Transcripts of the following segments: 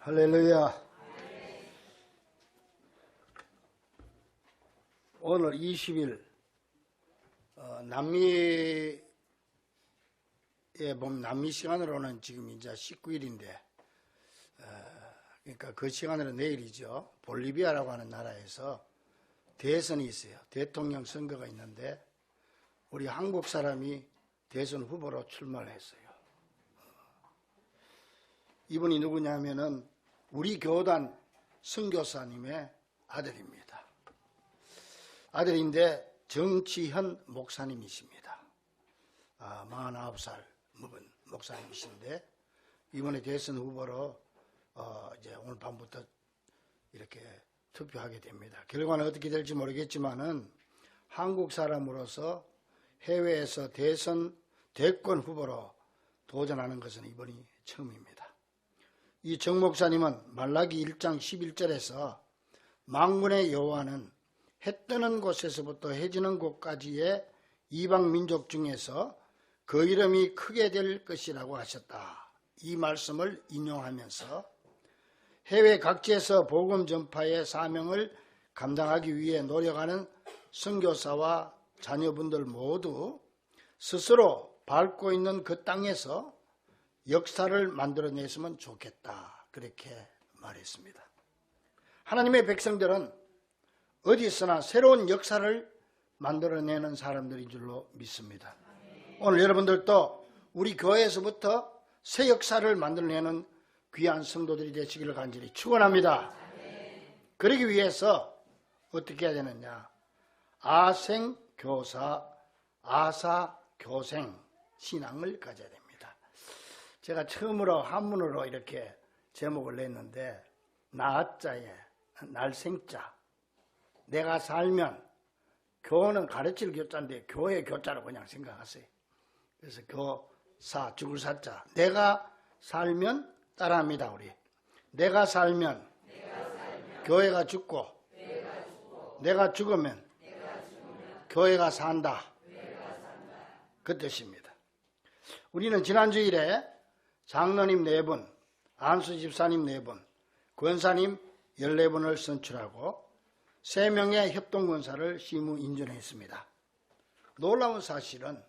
할렐루야. 오늘 20일 남미에 보면 남미 시간으로는 지금 이제 19일인데 그러니까 그 시간으로 내일이죠. 볼리비아라고 하는 나라에서 대선이 있어요. 대통령 선거가 있는데 우리 한국 사람이 대선 후보로 출마를 했어요. 이분이 누구냐면은 우리 교단 선교사님의 아들입니다. 아들인데 정치현 목사님이십니다. 49살 먹은 목사님이신데 이번에 대선 후보로 이제 오늘 밤부터 이렇게 투표하게 됩니다. 결과는 어떻게 될지 모르겠지만은 한국 사람으로서 해외에서 대권 후보로 도전하는 것은 이번이 처음입니다. 이 정 목사님은 말라기 1장 11절에서 만군의 여호와는 해 뜨는 곳에서부터 해 지는 곳까지의 이방 민족 중에서 그 이름이 크게 될 것이라고 하셨다. 이 말씀을 인용하면서 해외 각지에서 복음 전파의 사명을 감당하기 위해 노력하는 선교사와 자녀분들 모두 스스로 밟고 있는 그 땅에서 역사를 만들어냈으면 좋겠다. 그렇게 말했습니다. 하나님의 백성들은 어디서나 새로운 역사를 만들어내는 사람들인 줄로 믿습니다. 오늘 여러분들도 우리 교회에서부터 새 역사를 만들어내는 귀한 성도들이 되시기를 간절히 축원합니다. 그러기 위해서 어떻게 해야 되느냐? 아생교사, 아사교생 신앙을 가져야 됩니다. 제가 처음으로 한문으로 이렇게 제목을 냈는데 나자에 날생자, 내가 살면, 교는 가르칠 교자인데 교회 교자로 그냥 생각하세요. 그래서 교사, 죽을 사자, 내가 살면 따라합니다. 우리 내가 살면 교회가 죽고, 내가 죽으면 교회가 산다. 그 뜻입니다. 우리는 지난 주일에 장로님 4분, 안수 집사님 4분, 권사님 14분을 선출하고 3명의 협동권사를 시무 인준했습니다. 놀라운 사실은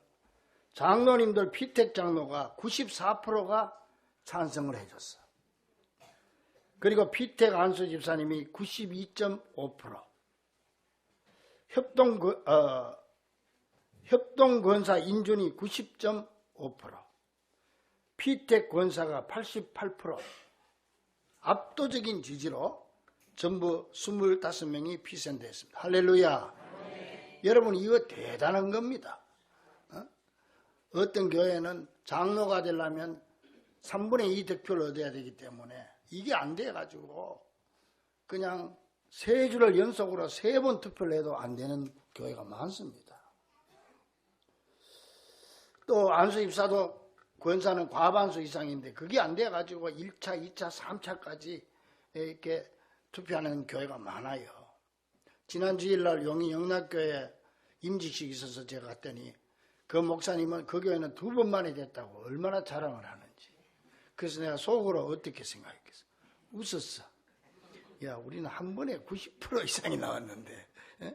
장로님들 피택 장로가 94%가 찬성을 해줬어. 그리고 피택 안수 집사님이 92.5%, 협동권사 인준이 90.5%, 피택 권사가 88%, 압도적인 지지로 전부 25명이 피선됐습니다. 할렐루야. 여러분, 이거 대단한 겁니다. 어떤 교회는 장로가 되려면 3분의 2 득표를 얻어야 되기 때문에 이게 안 돼가지고 그냥 3주를 연속으로 3번 투표를 해도 안 되는 교회가 많습니다. 또 안수 입사도 권사는 과반수 이상인데 그게 안 돼가지고 1차, 2차, 3차까지 이렇게 투표하는 교회가 많아요. 지난 주일날 용인 영락교회 임직식이 있어서 제가 갔더니 그 목사님은 그 교회는 2번 만에 됐다고 얼마나 자랑을 하는지. 그래서 내가 속으로 어떻게 생각했겠어? 웃었어. 야, 우리는 한 번에 90% 이상이 나왔는데. 에?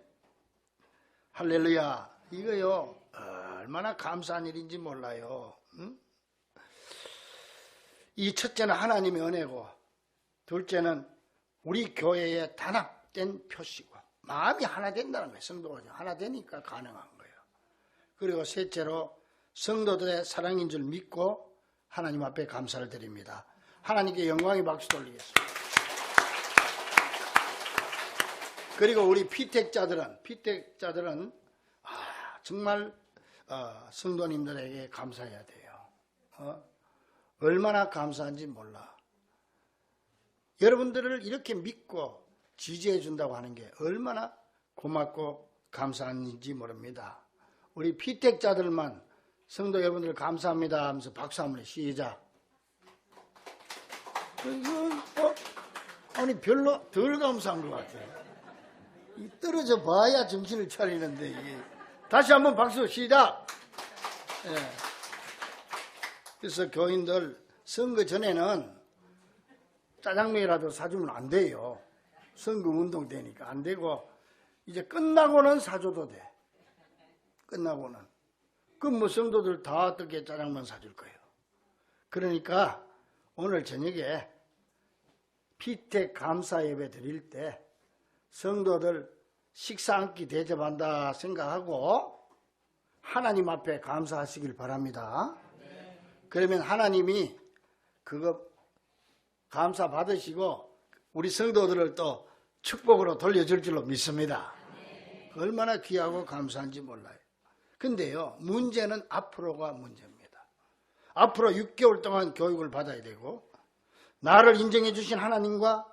할렐루야. 이거요, 얼마나 감사한 일인지 몰라요. 응? 이 첫째는 하나님의 은혜고, 둘째는 우리 교회의 단합된 표시고, 마음이 하나 된다는 거예요. 성도가 하나 되니까 가능한 거예요. 그리고 셋째로 성도들의 사랑인 줄 믿고 하나님 앞에 감사를 드립니다. 하나님께 영광의 박수 돌리겠습니다. 그리고 우리 피택자들은 정말 성도님들에게 감사해야 돼요. 얼마나 감사한지 몰라. 여러분들을 이렇게 믿고 지지해 준다고 하는 게 얼마나 고맙고 감사한지 모릅니다. 우리 피택자들만 성도 여러분들 감사합니다 하면서 박수 한번 해. 시작. 아니 별로 덜 감사한 것 같아요. 떨어져 봐야 정신을 차리는데 이게. 다시 한번 박수. 시작. 예. 그래서 교인들 선거 전에는 짜장면이라도 사주면 안 돼요. 선거운동 되니까 안 되고, 이제 끝나고는 사줘도 돼. 끝나고는. 그럼 뭐 성도들 다 어떻게 짜장면 사줄 거예요. 그러니까 오늘 저녁에 피택 감사 예배 드릴 때 성도들 식사 한 끼 대접한다 생각하고 하나님 앞에 감사하시길 바랍니다. 그러면 하나님이 그거 감사 받으시고 우리 성도들을 또 축복으로 돌려줄 줄로 믿습니다. 얼마나 귀하고 감사한지 몰라요. 근데요, 문제는 앞으로가 문제입니다. 앞으로 6개월 동안 교육을 받아야 되고, 나를 인정해 주신 하나님과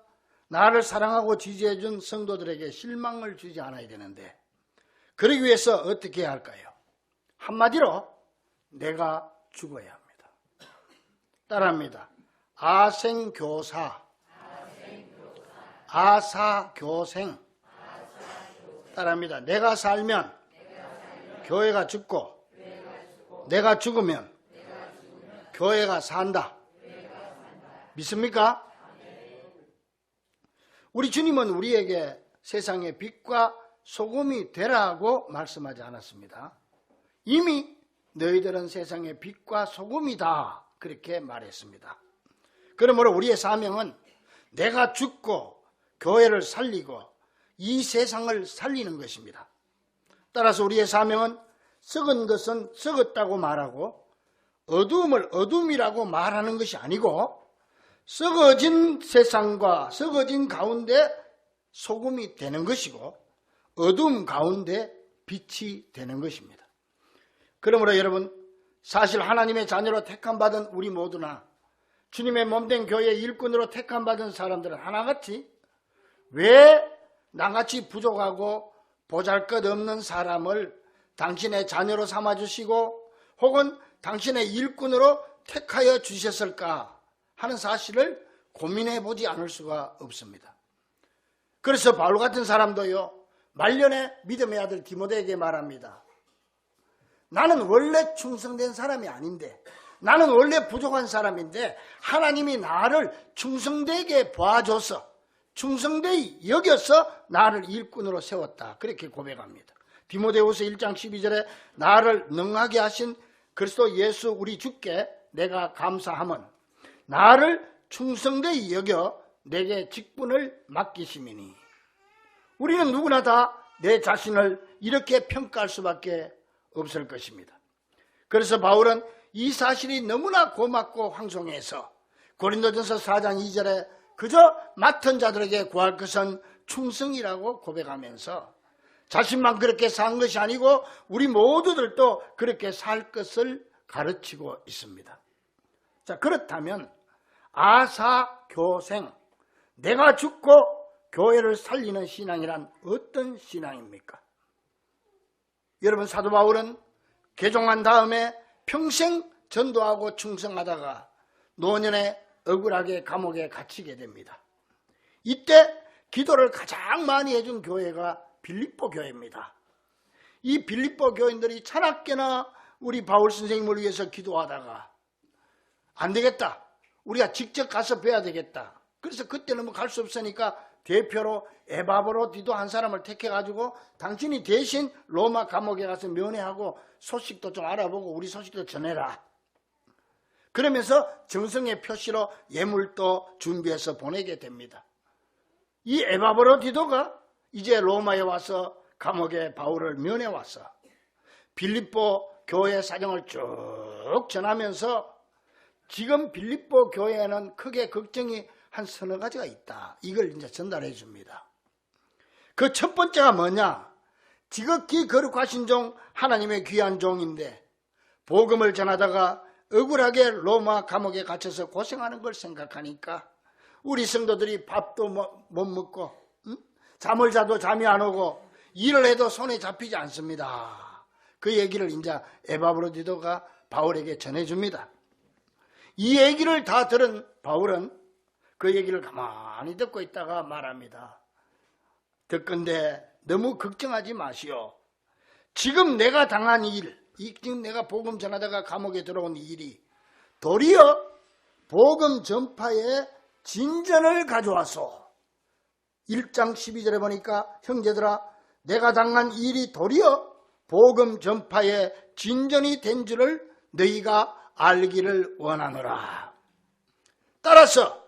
나를 사랑하고 지지해 준 성도들에게 실망을 주지 않아야 되는데, 그러기 위해서 어떻게 해야 할까요? 한마디로 내가 죽어야 합니다. 따라합니다. 아생교사, 아사교생. 따라합니다. 내가 살면 교회가 죽고, 내가 죽으면 교회가 산다. 믿습니까? 우리 주님은 우리에게 세상의 빛과 소금이 되라고 말씀하지 않았습니다. 이미 너희들은 세상의 빛과 소금이다, 그렇게 말했습니다. 그러므로 우리의 사명은 내가 죽고 교회를 살리고 이 세상을 살리는 것입니다. 따라서 우리의 사명은 썩은 것은 썩었다고 말하고 어두움을 어둠이라고 말하는 것이 아니고, 썩어진 세상과 썩어진 가운데 소금이 되는 것이고 어둠 가운데 빛이 되는 것입니다. 그러므로 여러분, 사실 하나님의 자녀로 택함받은 우리 모두나 주님의 몸된 교회의 일꾼으로 택함받은 사람들은 하나같이 왜 나같이 부족하고 보잘것없는 사람을 당신의 자녀로 삼아주시고 혹은 당신의 일꾼으로 택하여 주셨을까 하는 사실을 고민해 보지 않을 수가 없습니다. 그래서 바울 같은 사람도요, 말년에 믿음의 아들 디모데에게 말합니다. 나는 원래 충성된 사람이 아닌데, 나는 원래 부족한 사람인데 하나님이 나를 충성되게 봐줘서 충성되이 여겨서 나를 일꾼으로 세웠다, 그렇게 고백합니다. 디모데후서 1장 12절에 나를 능하게 하신 그리스도 예수 우리 주께 내가 감사함은 나를 충성되이 여겨 내게 직분을 맡기심이니. 우리는 누구나 다 내 자신을 이렇게 평가할 수밖에 없을 것입니다. 그래서 바울은 이 사실이 너무나 고맙고 황송해서 고린도전서 4장 2절에 그저 맡은 자들에게 구할 것은 충성이라고 고백하면서 자신만 그렇게 산 것이 아니고 우리 모두들도 그렇게 살 것을 가르치고 있습니다. 자, 그렇다면 아사교생, 내가 죽고 교회를 살리는 신앙이란 어떤 신앙입니까? 여러분, 사도 바울은 개종한 다음에 평생 전도하고 충성하다가 노년에 억울하게 감옥에 갇히게 됩니다. 이때 기도를 가장 많이 해준 교회가 빌립보 교회입니다. 이 빌립보 교인들이 차납게나 우리 바울 선생님을 위해서 기도하다가 안 되겠다, 우리가 직접 가서 뵈야 되겠다. 그래서 그때는 뭐 갈 수 없으니까 대표로 에바브로디도 한 사람을 택해가지고 당신이 대신 로마 감옥에 가서 면회하고 소식도 좀 알아보고 우리 소식도 전해라. 그러면서 정성의 표시로 예물도 준비해서 보내게 됩니다. 이 에바브로디도가 이제 로마에 와서 감옥에 바울을 면회와서 빌립보 교회 사정을 쭉 전하면서 지금 빌립보 교회에는 크게 걱정이 한 서너 가지가 있다, 이걸 이제 전달해 줍니다. 그 첫 번째가 뭐냐? 지극히 거룩하신 종, 하나님의 귀한 종인데 복음을 전하다가 억울하게 로마 감옥에 갇혀서 고생하는 걸 생각하니까 우리 성도들이 밥도 못 먹고 잠을 자도 잠이 안 오고 일을 해도 손에 잡히지 않습니다. 그 얘기를 이제 에바브로디도가 바울에게 전해줍니다. 이 얘기를 다 들은 바울은 그 얘기를 가만히 듣고 있다가 말합니다. 듣건대 너무 걱정하지 마시오. 지금 내가 당한 일, 지금 내가 복음 전하다가 감옥에 들어온 이 일이 도리어 복음 전파에 진전을 가져와서 1장 12절에 보니까 형제들아 내가 당한 일이 도리어 복음 전파의 진전이 된 줄을 너희가 알기를 원하노라. 따라서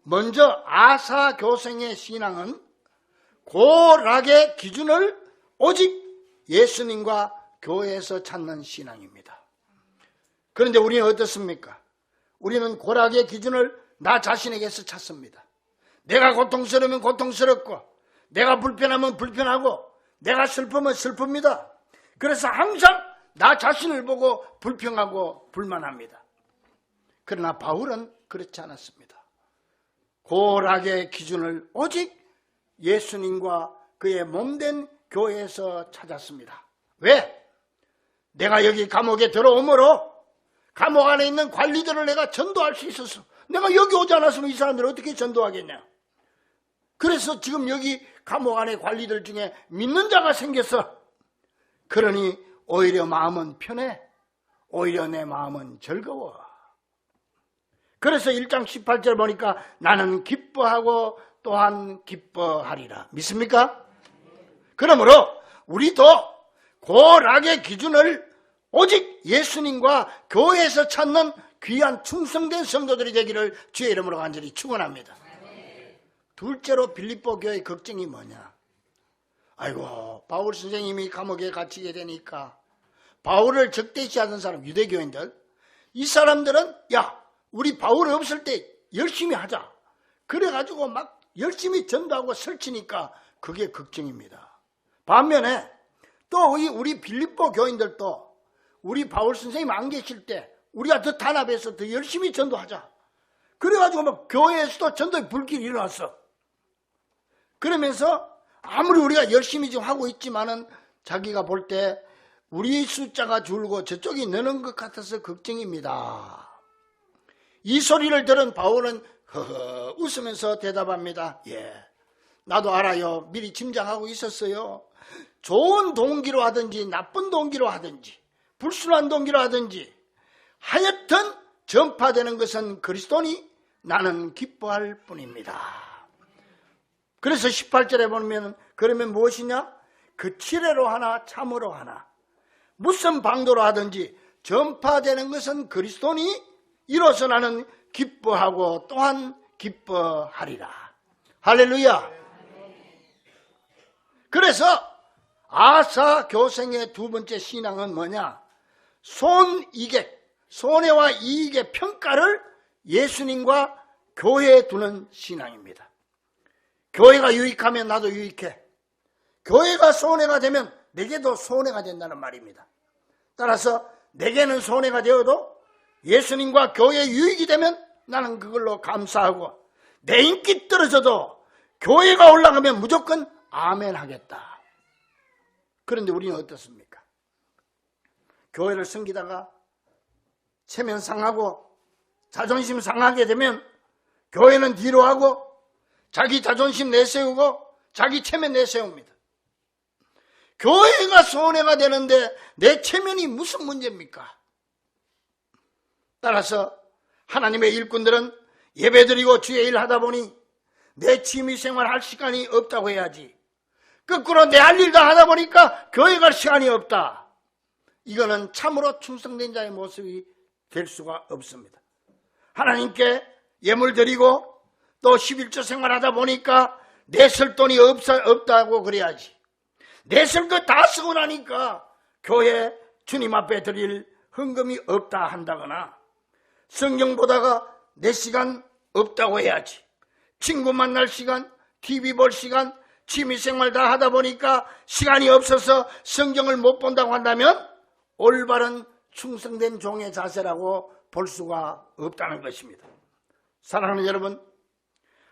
먼저 아사 교생의 신앙은 고락의 기준을 오직 예수님과 교회에서 찾는 신앙입니다. 그런데 우리는 어떻습니까? 우리는 고락의 기준을 나 자신에게서 찾습니다. 내가 고통스러우면 고통스럽고 내가 불편하면 불편하고 내가 슬프면 슬픕니다. 그래서 항상 나 자신을 보고 불평하고 불만합니다. 그러나 바울은 그렇지 않았습니다. 고락의 기준을 오직 예수님과 그의 몸된 교회에서 찾았습니다. 왜? 내가 여기 감옥에 들어오므로 감옥 안에 있는 관리들을 내가 전도할 수 있었어. 내가 여기 오지 않았으면 이 사람들을 어떻게 전도하겠냐. 그래서 지금 여기 감옥 안에 관리들 중에 믿는 자가 생겼어. 그러니 오히려 마음은 편해. 오히려 내 마음은 즐거워. 그래서 1장 18절 보니까 나는 기뻐하고 또한 기뻐하리라. 믿습니까? 그러므로 우리도 고락의 기준을 오직 예수님과 교회에서 찾는 귀한 충성된 성도들이 되기를 주의 이름으로 간절히 축원합니다. 둘째로 빌립보 교회의 걱정이 뭐냐? 아이고 바울 선생님이 감옥에 갇히게 되니까 바울을 적대시하던 사람 유대교인들 이 사람들은 야 우리 바울이 없을 때 열심히 하자 그래가지고 막 열심히 전도하고 설치니까 그게 걱정입니다. 반면에 또 우리 빌립보 교인들도 우리 바울 선생님 안 계실 때 우리가 더 단합해서 더 열심히 전도하자 그래가지고 막 교회에서도 전도의 불길이 일어났어. 그러면서 아무리 우리가 열심히 좀 하고 있지만은 자기가 볼 때 우리 숫자가 줄고 저쪽이 느는 것 같아서 걱정입니다. 이 소리를 들은 바울은 허허 웃으면서 대답합니다. 예, 나도 알아요. 미리 짐작하고 있었어요. 좋은 동기로 하든지 나쁜 동기로 하든지 불순한 동기로 하든지 하여튼 전파되는 것은 그리스도니 나는 기뻐할 뿐입니다. 그래서 18절에 보면 그러면 무엇이냐? 그 치레로 하나 참으로 하나 무슨 방도로 하든지 전파되는 것은 그리스도니 이로써 나는 기뻐하고 또한 기뻐하리라. 할렐루야. 그래서 아사 교생의 두 번째 신앙은 뭐냐? 손해와 이익의 평가를 예수님과 교회에 두는 신앙입니다. 교회가 유익하면 나도 유익해. 교회가 손해가 되면 내게도 손해가 된다는 말입니다. 따라서 내게는 손해가 되어도 예수님과 교회에 유익이 되면 나는 그걸로 감사하고 내 인기 떨어져도 교회가 올라가면 무조건 아멘 하겠다. 그런데 우리는 어떻습니까? 교회를 섬기다가 체면 상하고 자존심 상하게 되면 교회는 뒤로 하고 자기 자존심 내세우고 자기 체면 내세웁니다. 교회가 손해가 되는데 내 체면이 무슨 문제입니까? 따라서 하나님의 일꾼들은 예배드리고 주의 일 하다 보니 내 취미생활 할 시간이 없다고 해야지. 거꾸로 내 할 일 다 하다 보니까 교회 갈 시간이 없다. 이거는 참으로 충성된 자의 모습이 될 수가 없습니다. 하나님께 예물 드리고 또 11조 생활하다 보니까 내 쓸 돈이 없다고 그래야지. 내 쓸 거 다 쓰고 나니까 교회 주님 앞에 드릴 헌금이 없다 한다거나 성경 보다가 내 시간 없다고 해야지. 친구 만날 시간, TV 볼 시간, 취미생활 다 하다 보니까 시간이 없어서 성경을 못 본다고 한다면 올바른 충성된 종의 자세라고 볼 수가 없다는 것입니다. 사랑하는 여러분,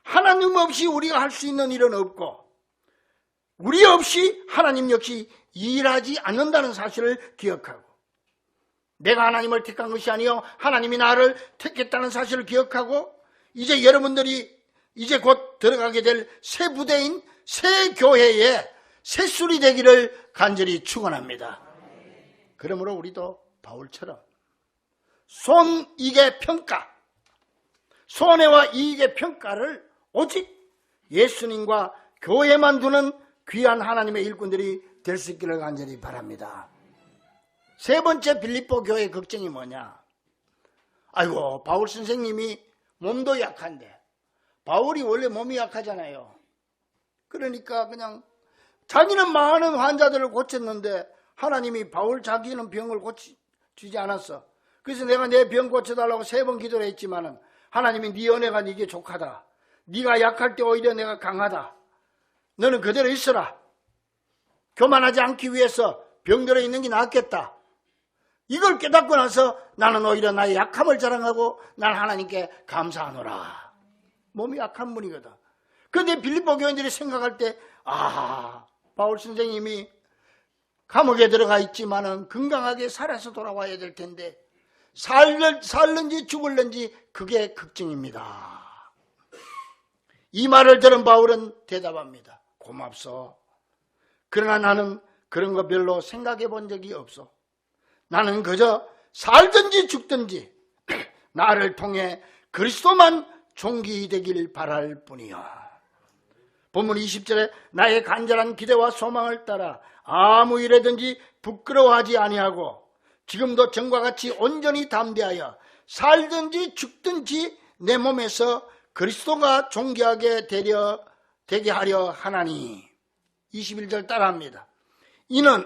하나님 없이 우리가 할 수 있는 일은 없고 우리 없이 하나님 역시 일하지 않는다는 사실을 기억하고 내가 하나님을 택한 것이 아니요 하나님이 나를 택했다는 사실을 기억하고 이제 여러분들이 이제 곧 들어가게 될 새 부대인 새 교회의 새술이 되기를 간절히 축원합니다. 그러므로 우리도 바울처럼 손익의 평가, 손해와 이익의 평가를 오직 예수님과 교회만 두는 귀한 하나님의 일꾼들이 될 수 있기를 간절히 바랍니다. 세 번째 빌립보 교회의 걱정이 뭐냐? 아이고, 바울 선생님이 몸도 약한데, 바울이 원래 몸이 약하잖아요. 그러니까 그냥 자기는 많은 환자들을 고쳤는데 하나님이 바울 자기는 병을 고치지 않았어. 그래서 내가 내 병 고쳐달라고 3번 기도를 했지만은 하나님이 네 은혜가 네게 족하다. 네가 약할 때 오히려 내가 강하다. 너는 그대로 있어라. 교만하지 않기 위해서 병들어 있는 게 낫겠다. 이걸 깨닫고 나서 나는 오히려 나의 약함을 자랑하고 난 하나님께 감사하노라. 몸이 약한 분이거든. 그런데 빌립보 교인들이 생각할 때 바울 선생님이 감옥에 들어가 있지만은 건강하게 살아서 돌아와야 될 텐데 살는지 죽을는지 그게 걱정입니다. 이 말을 들은 바울은 대답합니다. 고맙소. 그러나 나는 그런 거 별로 생각해 본 적이 없어. 나는 그저 살든지 죽든지 나를 통해 그리스도만 존귀되길 바랄 뿐이야. 본문 20절에 나의 간절한 기대와 소망을 따라 아무 일에든지 부끄러워하지 아니하고 지금도 전과 같이 온전히 담대하여 살든지 죽든지 내 몸에서 그리스도가 존귀하게 되게 하려 하나니. 21절 따라합니다. 이는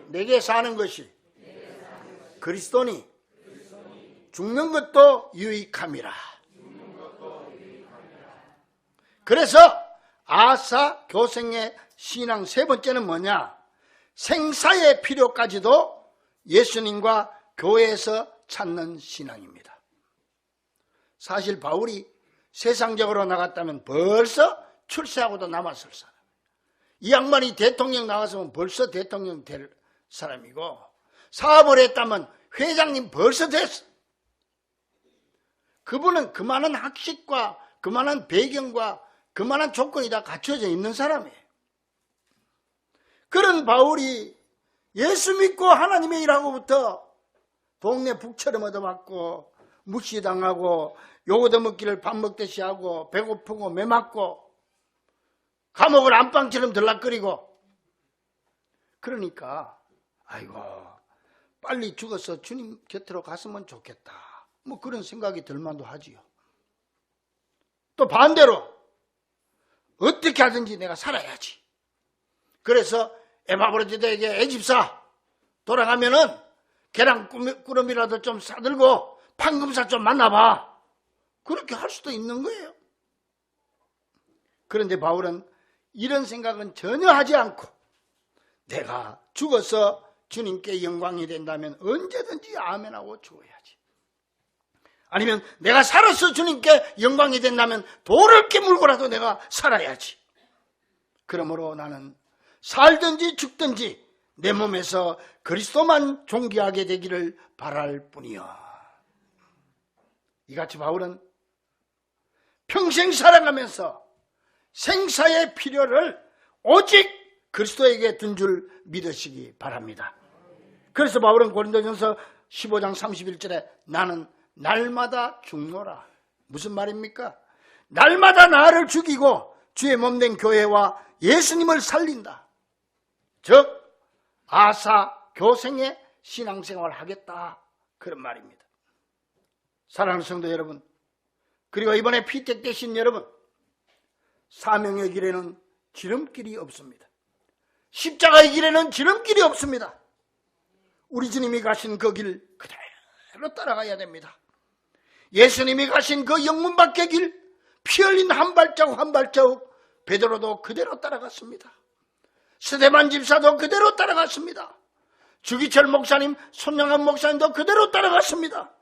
내게 사는 것이 그리스도니 죽는 것도 유익함이라. 그래서 아사 교생의 신앙 세 번째는 뭐냐? 생사의 필요까지도 예수님과 교회에서 찾는 신앙입니다. 사실 바울이 세상적으로 나갔다면 벌써 출세하고도 남았을 사람. 이 양반이 대통령 나갔으면 벌써 대통령 될 사람이고 사업을 했다면 회장님 벌써 됐어. 그분은 그만한 학식과 그만한 배경과 그만한 조건이 다 갖춰져 있는 사람이에요. 그런 바울이 예수 믿고 하나님의 일하고부터 동네 북처럼 얻어맞고 무시당하고 욕 얻어먹기를 밥 먹듯이 하고 배고프고 매맞고 감옥을 안방처럼 들락거리고 그러니까 아이고 빨리 죽어서 주님 곁으로 갔으면 좋겠다. 뭐 그런 생각이 들만도 하지요. 또 반대로 어떻게 하든지 내가 살아야지. 그래서 에바브로디다에게 애집사 돌아가면은 계란꾸러미라도 좀 싸들고 판금사 좀 만나봐. 그렇게 할 수도 있는 거예요. 그런데 바울은 이런 생각은 전혀 하지 않고 내가 죽어서 주님께 영광이 된다면 언제든지 아멘하고 죽어야지. 아니면 내가 살아서 주님께 영광이 된다면 돌을 깨물고라도 내가 살아야지. 그러므로 나는 살든지 죽든지 내 몸에서 그리스도만 존귀하게 되기를 바랄 뿐이야. 이같이 바울은 평생 살아가면서 생사의 필요를 오직 그리스도에게 둔 줄 믿으시기 바랍니다. 그래서 바울은 고린도전서 15장 31절에 나는 날마다 죽노라. 무슨 말입니까? 날마다 나를 죽이고 주의 몸된 교회와 예수님을 살린다. 즉 아사 교생의 신앙생활을 하겠다. 그런 말입니다. 사랑하는 성도 여러분, 그리고 이번에 피택되신 여러분, 사명의 길에는 지름길이 없습니다. 십자가의 길에는 지름길이 없습니다. 우리 주님이 가신 그 길 그대로 따라가야 됩니다. 예수님이 가신 그 영문 밖의 길, 피 흘린 한 발자국 한 발자국 베드로도 그대로 따라갔습니다. 스데반 집사도 그대로 따라갔습니다. 주기철 목사님, 손영한 목사님도 그대로 따라갔습니다.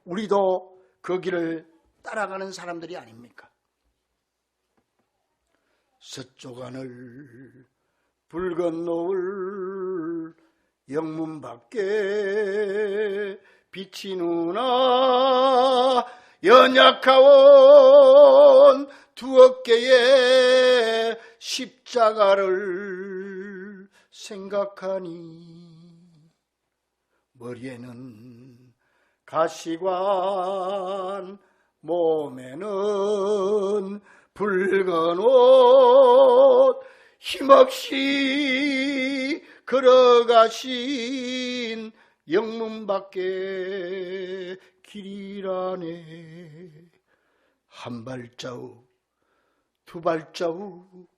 우리도 그 길을 따라가는 사람들이 아닙니까? 서쪽 하늘 붉은 노을 영문 밖에 비치누나 연약하온 두 어깨에 십자가를 생각하니 머리에는 가시관 몸에는 붉은 옷 힘없이 걸어가신 영문 밖에 길이라네. 한 발자국 두 발자국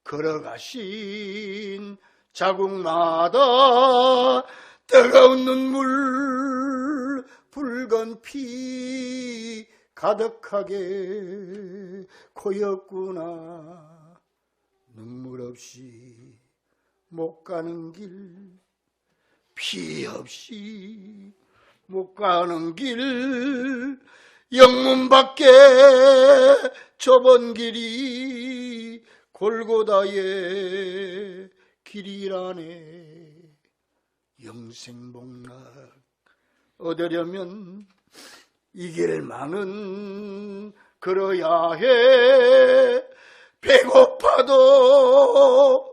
걸어가신 자국마다 뜨거운 눈물 붉은 피 가득하게 고였구나. 눈물 없이 못 가는 길, 피 없이 못 가는 길, 영문 밖에 좁은 길이 골고다의 길이라네. 영생복락 얻으려면 이 길만은 걸어야 해. 배고파도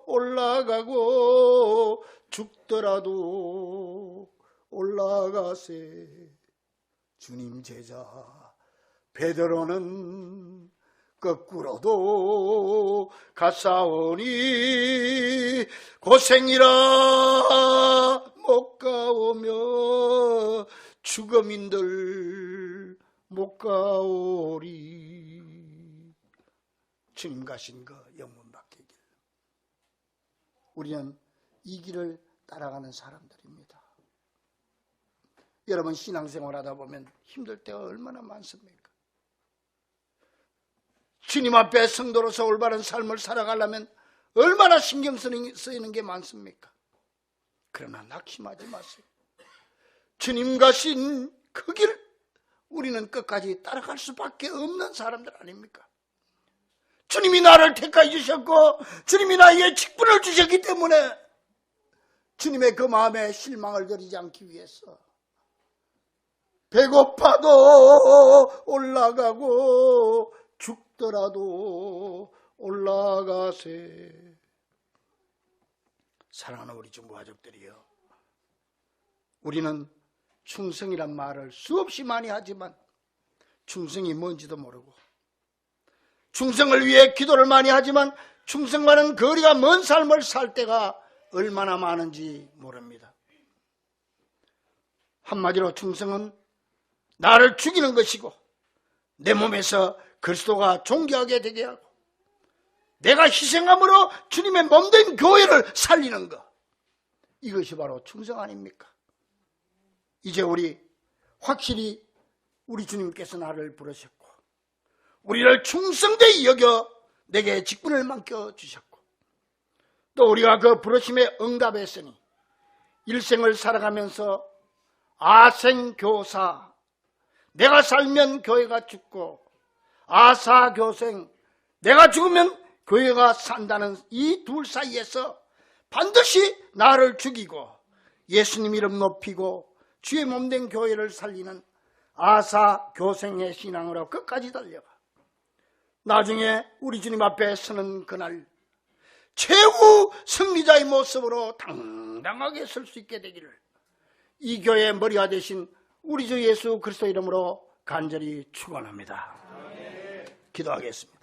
올라가고 죽더라도 올라가세. 주님 제자 베드로는 거꾸로도 갔사오니 고생이라 못 가오며 죽음인들 못 가오리. 주님 가신 그 영문 밖의 길, 우리는 이 길을 따라가는 사람들입니다. 여러분 신앙생활 하다 보면 힘들 때가 얼마나 많습니까? 주님 앞에 성도로서 올바른 삶을 살아가려면 얼마나 신경 쓰이는 게 많습니까? 그러나 낙심하지 마세요. 주님 가신 그 길, 우리는 끝까지 따라갈 수밖에 없는 사람들 아닙니까? 주님이 나를 택하여 주셨고 주님이 나에게 직분을 주셨기 때문에 주님의 그 마음에 실망을 드리지 않기 위해서 배고파도 올라가고 죽더라도 올라가세. 사랑하는 우리 중보 가족들이여, 우리는 충성이란 말을 수없이 많이 하지만 충성이 뭔지도 모르고, 충성을 위해 기도를 많이 하지만 충성과는 거리가 먼 삶을 살 때가 얼마나 많은지 모릅니다. 한마디로 충성은 나를 죽이는 것이고 내 몸에서 그리스도가 존귀하게 되게 하고 내가 희생함으로 주님의 몸된 교회를 살리는 것, 이것이 바로 충성 아닙니까? 이제 우리 확실히 우리 주님께서 나를 부르셨고 우리를 충성되이 여겨 내게 직분을 맡겨주셨고 또 우리가 그 부르심에 응답했으니 일생을 살아가면서 아생교사, 내가 살면 교회가 죽고 아사교생, 내가 죽으면 교회가 산다는 이 둘 사이에서 반드시 나를 죽이고 예수님 이름 높이고 주의 몸된 교회를 살리는 아사교생의 신앙으로 끝까지 달려가 나중에 우리 주님 앞에 서는 그날 최후 승리자의 모습으로 당당하게 설 수 있게 되기를 이 교회의 머리가 되신 우리 주 예수 그리스도 이름으로 간절히 축원합니다. 기도하겠습니다.